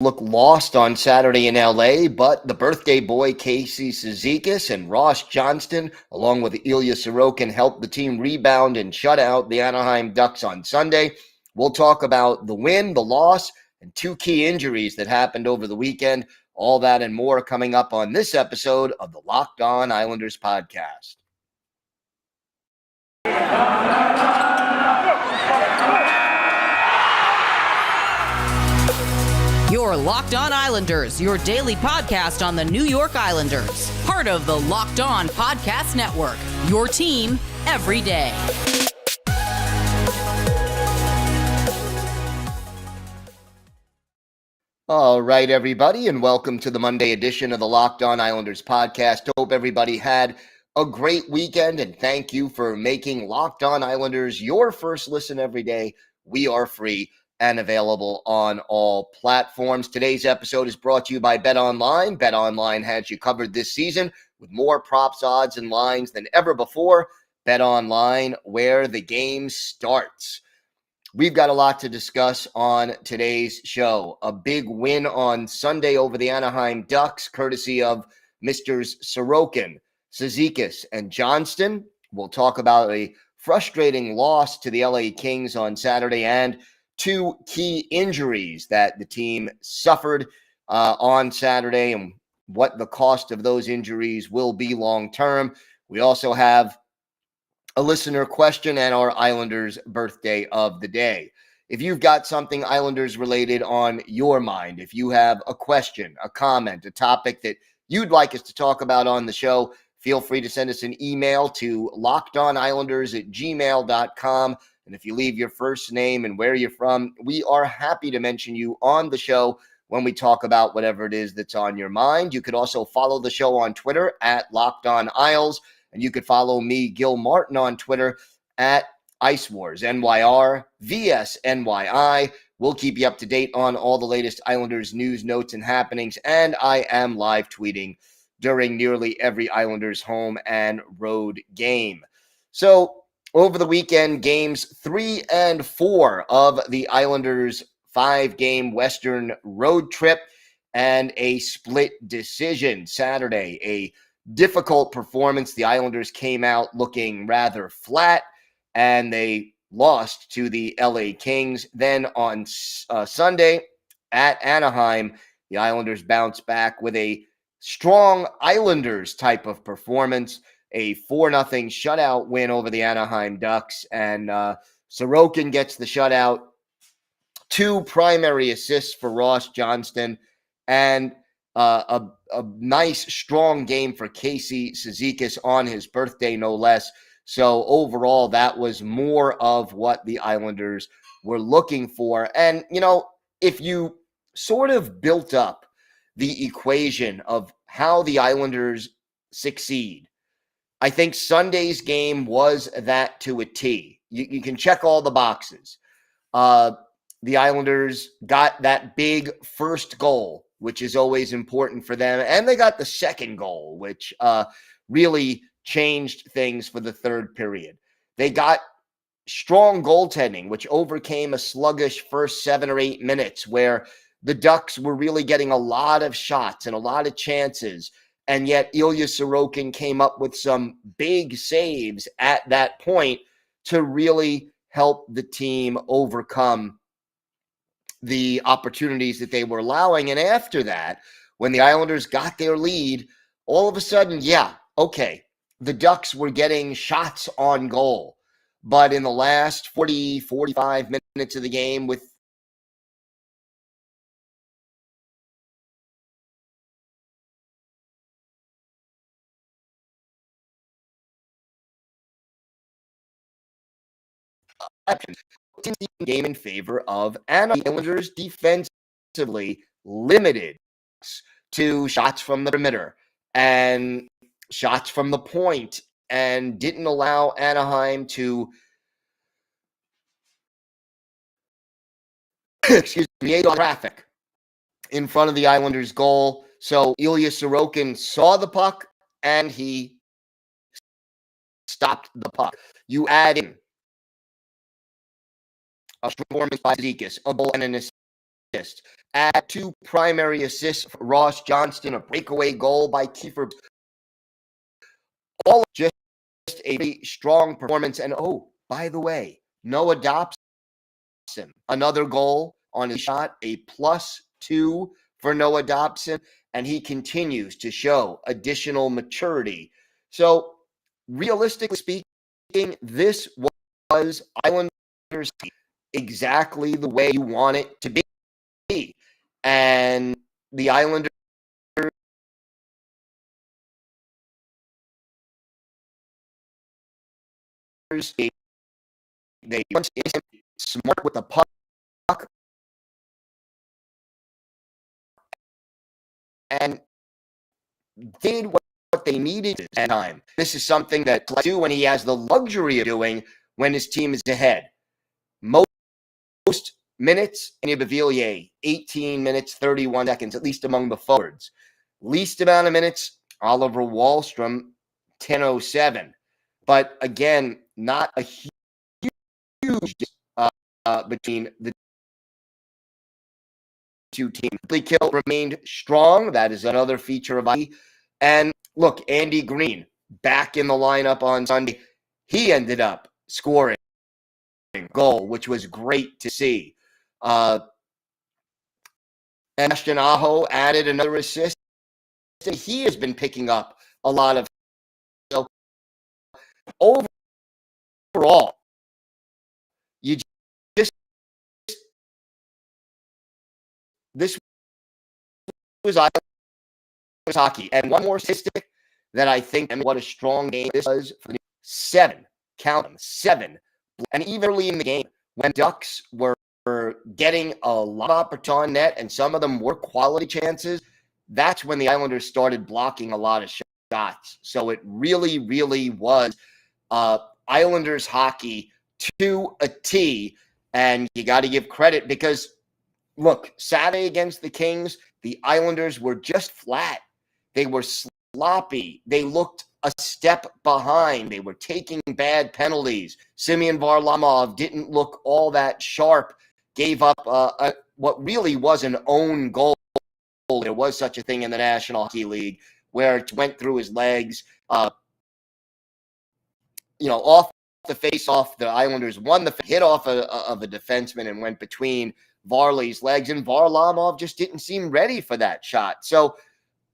look lost on Saturday in LA, but the birthday boy Casey Cizikas and Ross Johnston, along with Ilya Sorokin, helped the team rebound and shut out the Anaheim Ducks on Sunday. We'll talk about the win, the loss, and two key injuries that happened over the weekend. All that and more coming up on this episode of the Locked On Islanders podcast. You're Locked On Islanders, your daily podcast on the New York Islanders. Part of the Locked On Podcast Network, your team every day. All right, everybody, and welcome to the Monday edition of the Locked On Islanders podcast. Hope everybody had a great weekend, and thank you for making Locked On Islanders your first listen every day. We are free and available on all platforms. Today's episode is brought to you by BetOnline. BetOnline has you covered this season with more props, odds, and lines than ever before. BetOnline, where the game starts. We've got a lot to discuss on today's show. A big win on Sunday over the Anaheim Ducks, courtesy of Mr. Sorokin, Cizikas, and Johnston. We'll talk about a frustrating loss to the LA Kings on Saturday and two key injuries that the team suffered on Saturday and what the cost of those injuries will be long term. We also have a listener question and our Islanders birthday of the day. If you've got something Islanders related on your mind, if you have a question, a comment, a topic that you'd like us to talk about on the show, feel free to send us an email to lockedonislanders@gmail.com. And if you leave your first name and where you're from, we are happy to mention you on the show when we talk about whatever it is that's on your mind. You could also follow the show on Twitter at LockedOnIsles, and you could follow me, Gil Martin, on Twitter at IceWars, NYRVSNYI. We'll keep you up to date on all the latest Islanders news, notes, and happenings, and I am live tweeting during nearly every Islanders home and road game. So, over the weekend, games 3 and 4 of the Islanders' 5-game Western road trip and a split decision Saturday. A difficult performance. The Islanders came out looking rather flat, and they lost to the LA Kings. Then on Sunday at Anaheim, the Islanders bounced back with a strong Islanders type of performance. A 4-0 shutout win over the Anaheim Ducks, and Sorokin gets the shutout. 2 primary assists for Ross Johnston, and a nice, strong game for Casey Cizikas on his birthday, no less. So overall, that was more of what the Islanders were looking for. And, you know, if you sort of built up the equation of how the Islanders succeed, I think Sunday's game was that to a T. You can check all the boxes. The Islanders got that big first goal, which is always important for them. And they got the second goal, which really changed things for the third period. They got strong goaltending, which overcame a sluggish first 7 or 8 minutes where the Ducks were really getting a lot of shots and a lot of chances. And yet Ilya Sorokin came up with some big saves at that point to really help the team overcome the opportunities that they were allowing. And after that, when the Islanders got their lead, all of a sudden, the Ducks were getting shots on goal. But in the last 40, 45 minutes of the game, with game in favor of Anaheim, Islanders defensively limited to shots from the perimeter and shots from the point, and didn't allow Anaheim to create traffic in front of the Islanders' goal. So Ilya Sorokin saw the puck and he stopped the puck. You add in a performance by Cizikas, a goal and an assist. Add 2 primary assists for Ross Johnston, a breakaway goal by Kiefer. All just a very strong performance. And oh, by the way, Noah Dobson, another goal on his shot, a +2 for Noah Dobson, and he continues to show additional maturity. So, realistically speaking, this was Islanders exactly the way you want it to be. And the Islanders they once smart with the puck and did what they needed at time. This is something that do when he has the luxury of doing when his team is ahead. Most minutes, Ilya Sorokin, 18 minutes, 31 seconds, at least among the forwards. Least amount of minutes, Oliver Wahlstrom, 10:07. But again, not a huge between the two teams. The kill remained strong. That is another feature of IT. And look, Andy Green back in the lineup on Sunday. He ended up scoring a goal, which was great to see. And Ashton Aho added another assist. He has been picking up a lot of. So overall, you just this was hockey. And one more statistic that I think, and what a strong game this was for the 7, count them, 7. And even early in the game, when Ducks were getting a lot of opportunity on net, and some of them were quality chances, that's when the Islanders started blocking a lot of shots. So it really, really was Islanders hockey to a T, and you got to give credit because, look, Saturday against the Kings, the Islanders were just flat. They were sloppy. They looked a step behind. They were taking bad penalties. Semyon Varlamov didn't look all that sharp, gave up what really was an own goal. There was such a thing in the National Hockey League where it went through his legs. Off the face-off, the Islanders won the hit off of a defenseman and went between Varley's legs, and Varlamov just didn't seem ready for that shot. So,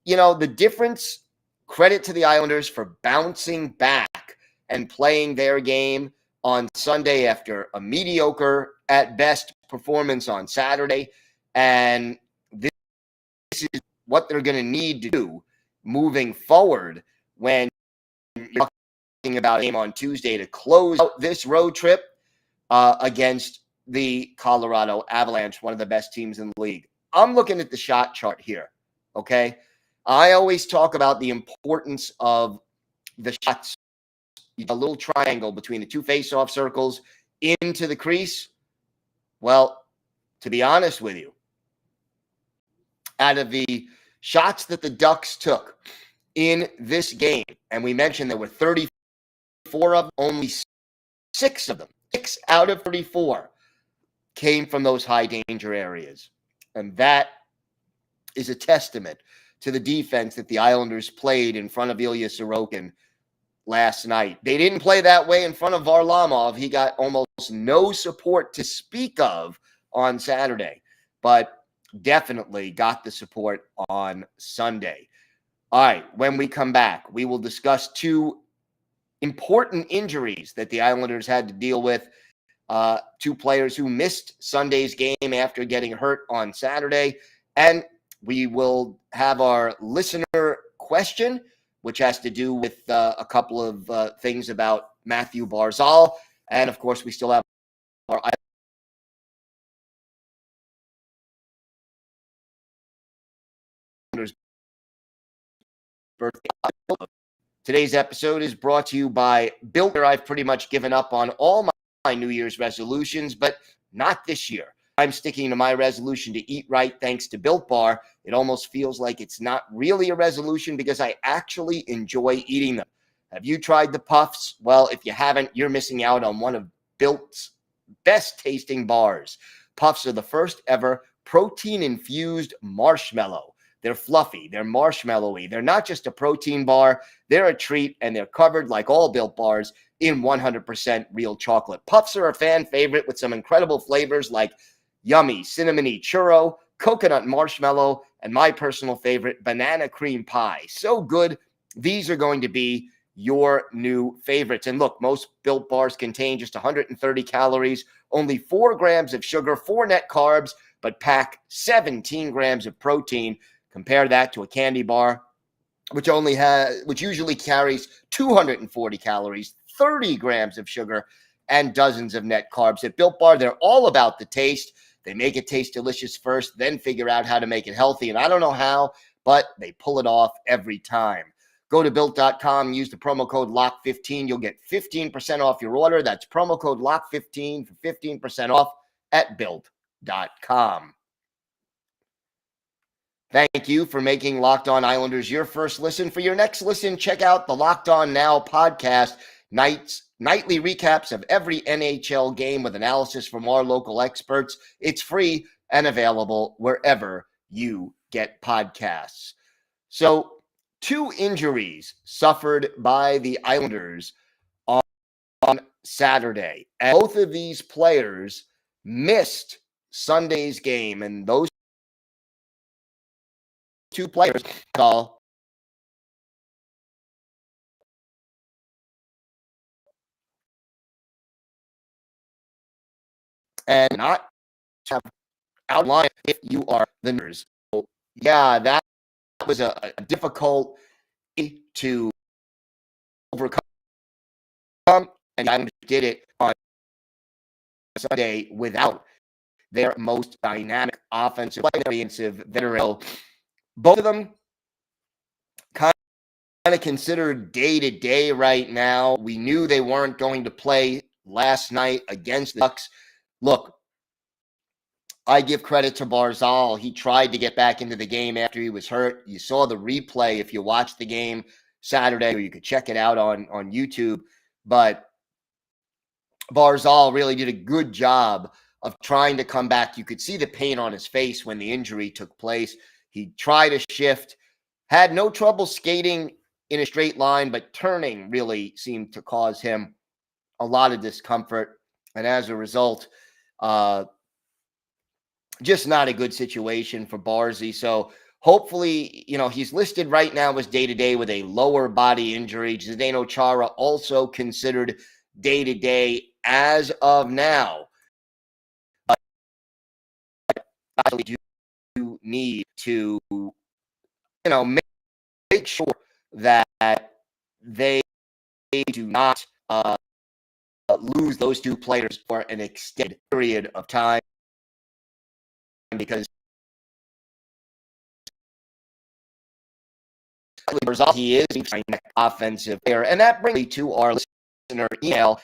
the difference, credit to the Islanders for bouncing back and playing their game on Sunday after a mediocre at best performance on Saturday. And this is what they're going to need to do moving forward when you're talking about a game on Tuesday to close out this road trip against the Colorado Avalanche, one of the best teams in the league. I'm looking at the shot chart here, okay? I always talk about the importance of the shots, a little triangle between the two face-off circles into the crease. Well, to be honest with you, out of the shots that the Ducks took in this game, and we mentioned there were 34 of them, only 6 of them, 6 out of 34 came from those high danger areas. And that is a testament to the defense that the Islanders played in front of Ilya Sorokin last night. They didn't play that way in front of Varlamov. He got almost no support to speak of on Saturday, but definitely got the support on Sunday. All right, when we come back, we will discuss 2 important injuries that the Islanders had to deal with. 2 players who missed Sunday's game after getting hurt on Saturday. And we will have our listener question, which has to do with a couple of things about Mathew Barzal. And, of course, we still have our Islanders birthday. Today's episode is brought to you by Built. I've pretty much given up on all my New Year's resolutions, but not this year. I'm sticking to my resolution to eat right thanks to Built Bar. It almost feels like it's not really a resolution because I actually enjoy eating them. Have you tried the Puffs? Well, if you haven't, you're missing out on one of Built's best tasting bars. Puffs are the first ever protein-infused marshmallow. They're fluffy, they're marshmallowy. They're not just a protein bar, they're a treat, and they're covered, like all Built bars, in 100% real chocolate. Puffs are a fan favorite with some incredible flavors like yummy cinnamony churro, coconut marshmallow, and my personal favorite, banana cream pie. So good. These are going to be your new favorites. And look, most Built bars contain just 130 calories, only 4 grams of sugar, 4 net carbs, but pack 17 grams of protein. Compare that to a candy bar, which usually carries 240 calories, 30 grams of sugar, and dozens of net carbs. At Built Bar, they're all about the taste. They make it taste delicious first, then figure out how to make it healthy. And I don't know how, but they pull it off every time. Go to Built.com, use the promo code LOCK15. You'll get 15% off your order. That's promo code LOCK15 for 15% off at Built.com. Thank you for making Locked On Islanders your first listen. For your next listen, check out the Locked On Now podcast, nightly recaps of every NHL game with analysis from our local experts. It's free and available wherever you get podcasts. So, 2 injuries suffered by the Islanders on Saturday. And both of these players missed Sunday's game, and those 2 players and not have outlined if you are the nurse. So, yeah, that was a difficult to overcome, and I did it on Sunday without their most dynamic offensive veteran. Both of them kind of considered day-to-day right now. We knew they weren't going to play last night against the Ducks. Look, I give credit to Barzal. He tried to get back into the game after he was hurt. You saw the replay if you watched the game Saturday, or you could check it out on YouTube. But Barzal really did a good job of trying to come back. You could see the pain on his face when the injury took place. He tried to shift, had no trouble skating in a straight line, but turning really seemed to cause him a lot of discomfort. And as a result, just not a good situation for Barzy. So hopefully, he's listed right now as day-to-day with a lower body injury. Zdeno Chara also considered day-to-day as of now. But I do need to, make sure that they do not lose those 2 players for an extended period of time, because he is an offensive player. And that brings me to our listener email.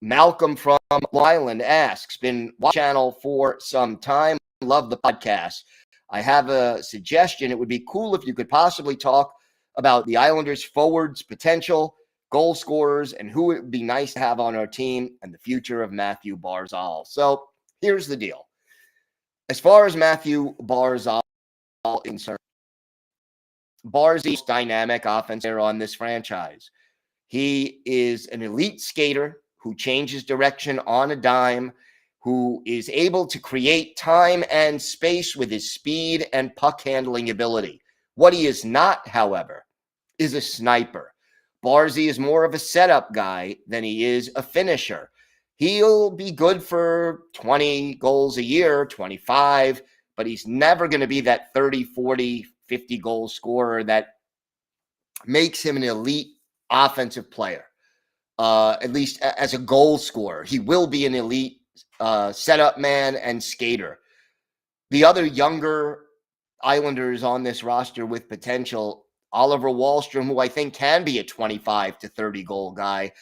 Malcolm from Long Island asks, been watching the channel for some time, love the podcast. I have a suggestion. It would be cool if you could possibly talk about the Islanders' forwards' potential, goal scorers, and who it would be nice to have on our team, and the future of Mathew Barzal. So here's the deal. As far as Mathew Barzal is concerned, Barzal's dynamic offensive on this franchise. He is an elite skater who changes direction on a dime, who is able to create time and space with his speed and puck handling ability. What he is not, however, is a sniper. Barzy is more of a setup guy than he is a finisher. He'll be good for 20 goals a year, 25, but he's never going to be that 30, 40, 50 goal scorer that makes him an elite offensive player, at least as a goal scorer. He will be an elite setup man and skater. The other younger Islanders on this roster with potential, Oliver Wahlstrom, who I think can be a 25 to 30 goal guy,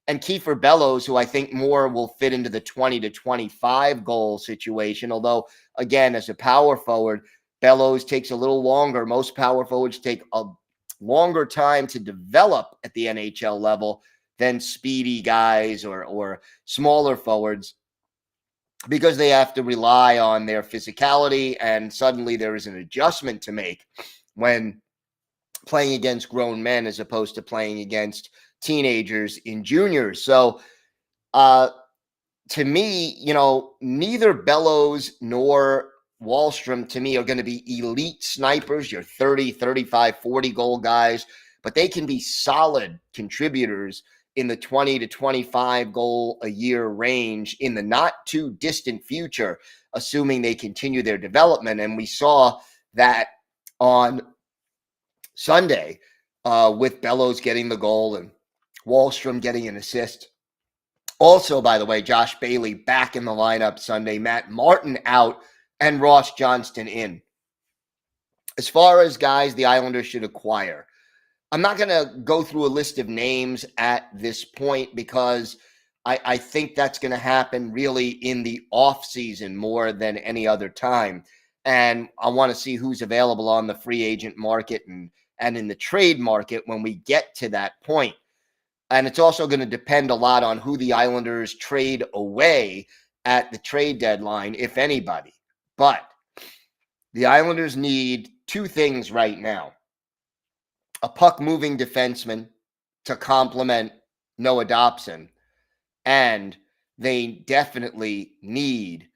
and Kiefer Bellows, who I think more will fit into the 20 to 25 goal situation. Although, again, as a power forward, Bellows takes a little longer. Most power forwards take a longer time to develop at the NHL level than speedy guys or smaller forwards. because they have to rely on their physicality, and suddenly there is an adjustment to make when playing against grown men as opposed to playing against teenagers and juniors. So, to me, neither Bellows nor Wahlstrom to me are going to be elite snipers, your 30, 35, 40 goal guys, but they can be solid contributors in the 20 to 25 goal a year range in the not too distant future, assuming they continue their development. And we saw that on Sunday with Bellows getting the goal and Wahlstrom getting an assist. Also, by the way, Josh Bailey back in the lineup Sunday, Matt Martin out, and Ross Johnston in. As far as guys the Islanders should acquire, I'm not going to go through a list of names at this point because I think that's going to happen really in the offseason more than any other time. And I want to see who's available on the free agent market and in the trade market when we get to that point. And it's also going to depend a lot on who the Islanders trade away at the trade deadline, if anybody. But the Islanders need two things right now: a puck-moving defenseman to complement Noah Dobson, and they definitely need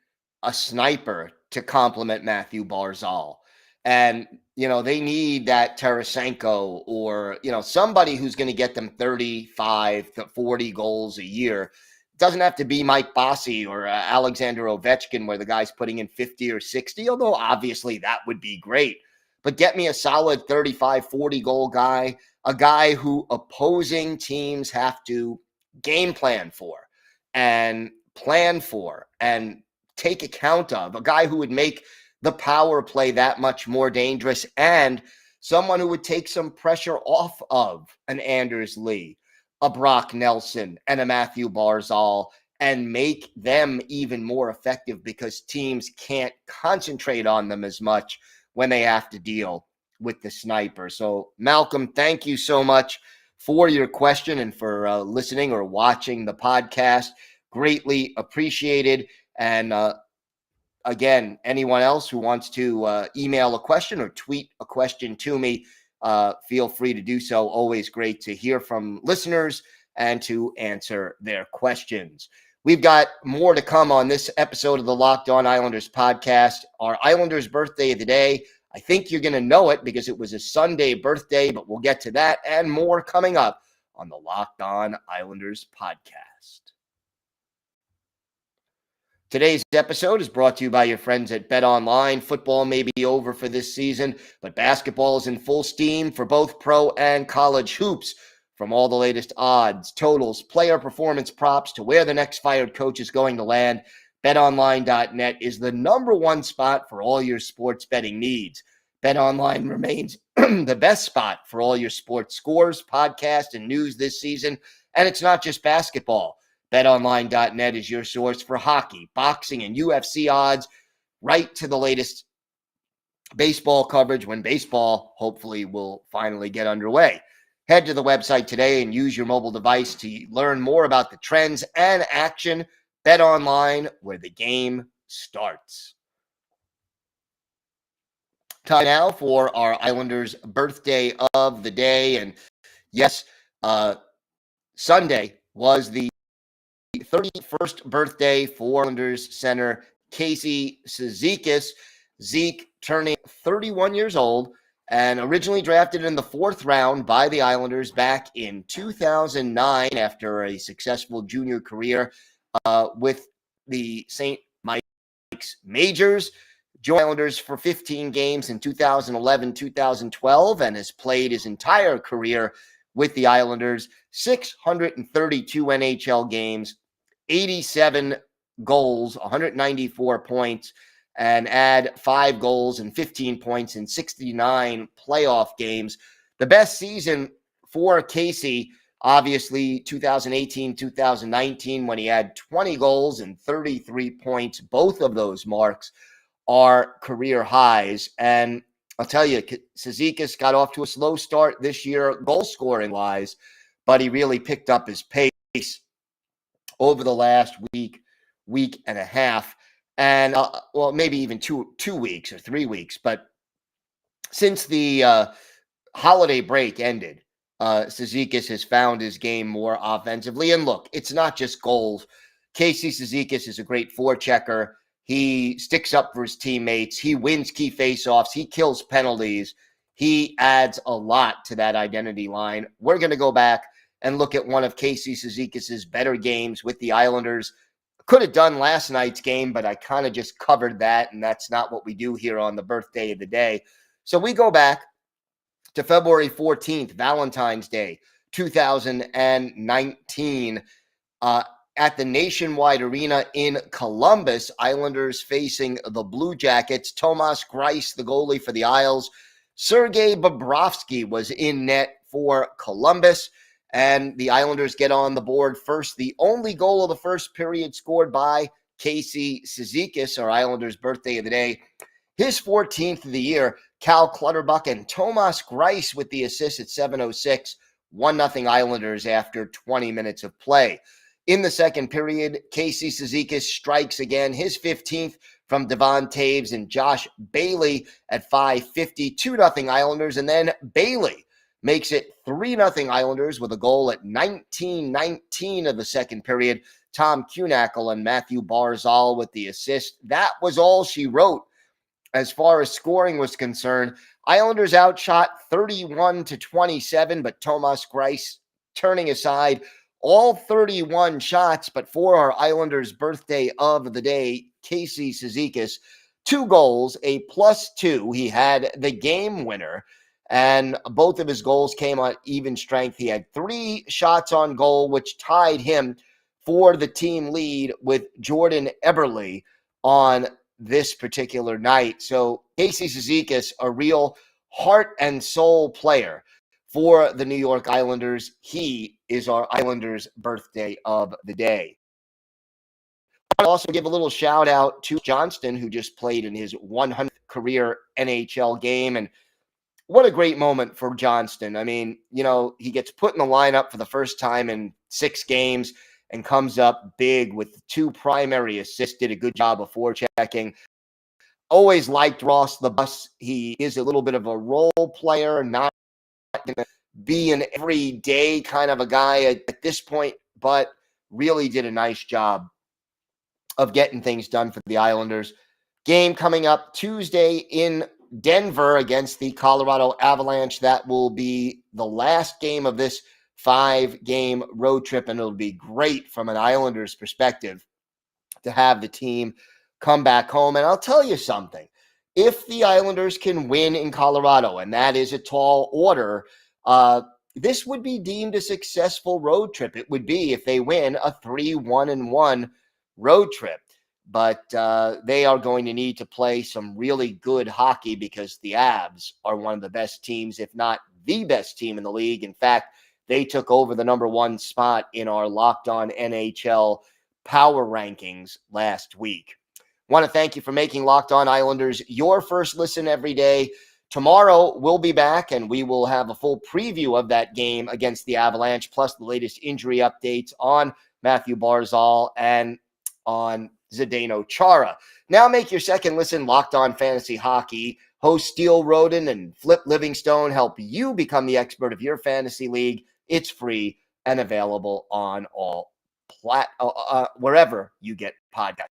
a sniper to complement Mathew Barzal. And, they need that Tarasenko or, somebody who's going to get them 35 to 40 goals a year. It doesn't have to be Mike Bossy or Alexander Ovechkin where the guy's putting in 50 or 60, although obviously that would be great. But get me a solid 35, 40 goal guy, a guy who opposing teams have to game plan for and take account of, a guy who would make the power play that much more dangerous, and someone who would take some pressure off of an Anders Lee, a Brock Nelson, and a Mathew Barzal, and make them even more effective because teams can't concentrate on them as much when they have to deal with the sniper. So, Malcolm, thank you so much for your question and for listening or watching the podcast. Greatly appreciated. And again, anyone else who wants to email a question or tweet a question to me, feel free to do so. Always great to hear from listeners and to answer their questions. We've got more to come on this episode of the Locked On Islanders podcast. Our Islanders birthday of the day. I think you're going to know it because it was a Sunday birthday, but we'll get to that and more coming up on the Locked On Islanders podcast. Today's episode is brought to you by your friends at BetOnline. Football may be over for this season, but basketball is in full steam for both pro and college hoops. From all the latest odds, totals, player performance props to where the next fired coach is going to land, BetOnline.net is the number one spot for all your sports betting needs. BetOnline remains the best spot for all your sports scores, podcasts, and news this season. And it's not just basketball. BetOnline.net is your source for hockey, boxing, and UFC odds, right to the latest baseball coverage when baseball hopefully will finally get underway. Head to the website today and use your mobile device to learn more about the trends and action. BetOnline, where the game starts. Time now for our Islanders birthday of the day. And yes, Sunday was the 31st birthday for Islanders center Casey Cizikas. Zeke turning 31 years old and originally drafted in the 4th round by the Islanders back in 2009 after a successful junior career with the St. Mike's Majors. Joined Islanders for 15 games in 2011-2012 and has played his entire career with the Islanders, 632 NHL games, 87 goals, 194 points, and add 5 goals and 15 points in 69 playoff games. The best season for Casey, obviously, 2018-2019, when he had 20 goals and 33 points. Both of those marks are career highs. And I'll tell you, Cizikas got off to a slow start this year, goal-scoring wise, but he really picked up his pace over the last week and a half. And, well, maybe even 2 weeks or 3 weeks. But since the holiday break ended, Cizikas has found his game more offensively. And look, it's not just goals. Casey Cizikas is a great forechecker. He sticks up for his teammates. He wins key faceoffs. He kills penalties. He adds a lot to that identity line. We're going to go back and look at one of Casey Cizikas' better games with the Islanders. Could have done last night's game, but I kind of just covered that, and that's not what we do here on the birthday of the day. So we go back to February 14th, Valentine's Day, 2019, at the Nationwide Arena in Columbus. Islanders facing the Blue Jackets. Tomas Greiss, the goalie for the Isles. Sergei Bobrovsky was in net for Columbus, and the Islanders get on the board first. The only goal of the first period scored by Casey Cizikas, our Islanders' birthday of the day. His 14th of the year. Cal Clutterbuck and Tomas Greiss with the assist at 7:06. 1-0 Islanders after 20 minutes of play. In the second period, Casey Cizikas strikes again, his 15th from Devon Taves and Josh Bailey at 5:50. 2-0 Islanders, and then Bailey makes it 3-0 Islanders with a goal at 19:19 of the second period. Tom Kuhnackel and Mathew Barzal with the assist. That was all she wrote as far as scoring was concerned. Islanders outshot 31-27, but Tomas Greiss turning aside all 31 shots. But for our Islanders' birthday of the day, Casey Cizikas, 2 goals, a +2. He had the game winner, and both of his goals came on even strength. He had 3 shots on goal, which tied him for the team lead with Jordan Eberle on this particular night. So Casey Cizikas, a real heart and soul player for the New York Islanders. He is our Islanders' birthday of the day. I'll also give a little shout out to Johnston, who just played in his 100th career NHL game. And what a great moment for Johnston. I mean, he gets put in the lineup for the first time in 6 games and comes up big with 2 primary assists, did a good job of forechecking. Always liked Ross the Bus. He is a little bit of a role player, not going to be an everyday kind of a guy at this point, but really did a nice job of getting things done for the Islanders. Game coming up Tuesday in Denver against the Colorado Avalanche. That will be the last game of this 5-game road trip, and it'll be great from an Islanders perspective to have the team come back home. And I'll tell you something. If the Islanders can win in Colorado, and that is a tall order, this would be deemed a successful road trip. It would be, if they win, a 3-1-1 road trip. But they are going to need to play some really good hockey, because the Avs are one of the best teams, if not the best team in the league. In fact, they took over the number 1 spot in our Locked On NHL power rankings last week. Want to thank you for making Locked On Islanders your first listen every day. Tomorrow we'll be back, and we will have a full preview of that game against the Avalanche, plus the latest injury updates on Mathew Barzal and on Zdeno Chara. Now make your second listen Locked On Fantasy Hockey. Host Steele Roden and Flip Livingstone help you become the expert of your fantasy league. It's free and available on all wherever you get podcasts.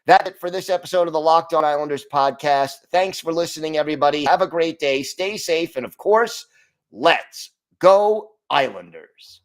That's it for this episode of the Locked On Islanders podcast. Thanks for listening, everybody. Have a great day. Stay safe. And of course, let's go Islanders.